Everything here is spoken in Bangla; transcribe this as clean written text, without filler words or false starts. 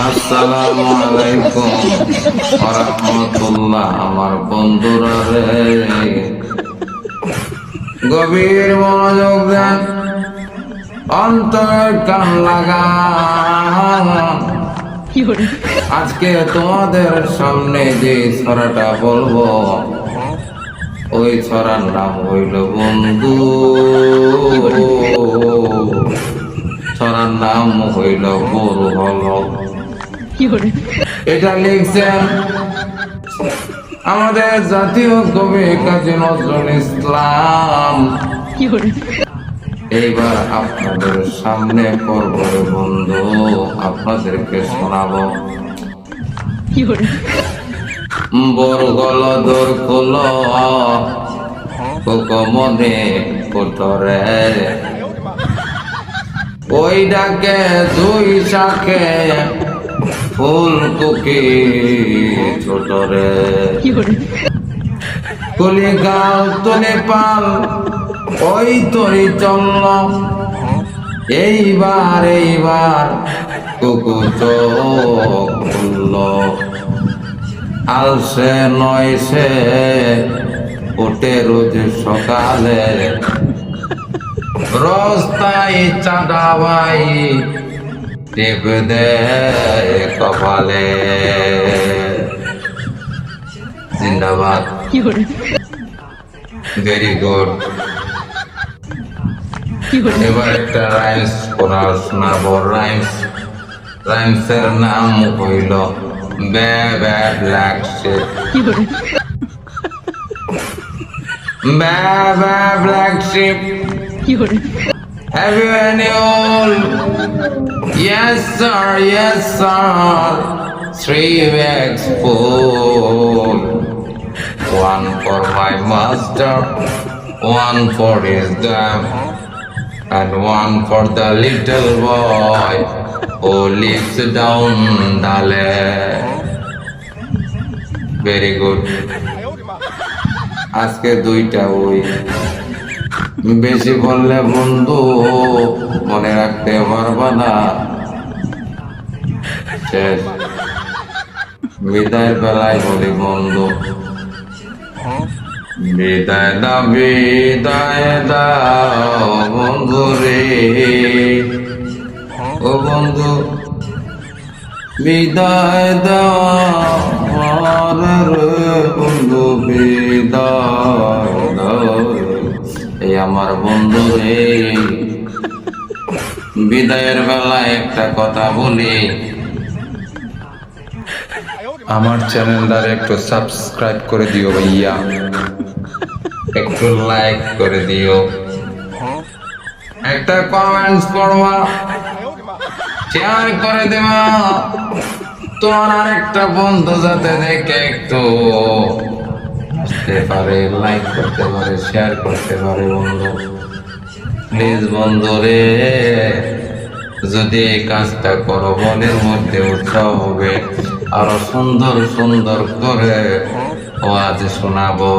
আসসালামু আলাইকুম ওয়া রাহমাতুল্লাহ। আমার বন্ধুরা রে, গভীর মনোযোগ দেন, অন্তর কান লাগান। আজকে তোমাদের সামনে যে ছড়াটা বলবো, ওই ছড়ার নাম হইল বন্ধু। ছড়ার নাম হইল গরু হলো। এটা লিখছেন আমাদের জাতীয় কবি কাজী নজরুল ইসলাম। এইবার আপনাদের সামনে পড়ব বন্ধু, আপনাদেরকে শোনাবো। বরগল দোর খোল মনে কোটরে, ওই ডাকে দুই শাকে ফুলকুকি ছোট রে। কলি গাল তলে পাল ওই তরি চলল, এইবার কুকু চোখ খুলল। আলসে নয় সে ওঠে রোজ সকালে, রস্তায় চাঁদা ভাই টেপ দে কপালে। জিন্দাবাদ, ভেরি গুড। এবার একটা রাইমস পড়া শোনাবো। রাইমসের নাম হইল black sheep. Black sheep, have you any old? Yes sir, 3 bags full. One for my master, one for his dam, and one for the little boy who lives down the lane. Very good. আজকে দুইটা ওই, বেশি বললে বন্ধু মনে রাখতে পারবা না। শেষ, বিদায়ের বেলায় বলি বন্ধু, বিদায় দাও বন্ধু রে। ও বন্ধু বিদায় দাও রে বন্ধু, বিদায় দাও। এই আমার বন্ধু রে, বিদায়ের বেলায় একটা কথা বলি, আমার চ্যানেলটারে একটু সাবস্ক্রাইব করে দিও ভাইয়া, একটু লাইক করে দিও, একটা কমেন্টস করবা, শেয়ার করে দেবা। তোমার আরেকটা বন্ধু যাতে দেখে একটু আসতে পারে, লাইক করতে পারে, শেয়ার করতে পারে। বন্ধু প্লিজ বন্ধু রে, যদি এই কাজটা করো মনের মধ্যে উৎসাহ হবে, আরো সুন্দর সুন্দর করে ওয়াজ শোনাবো।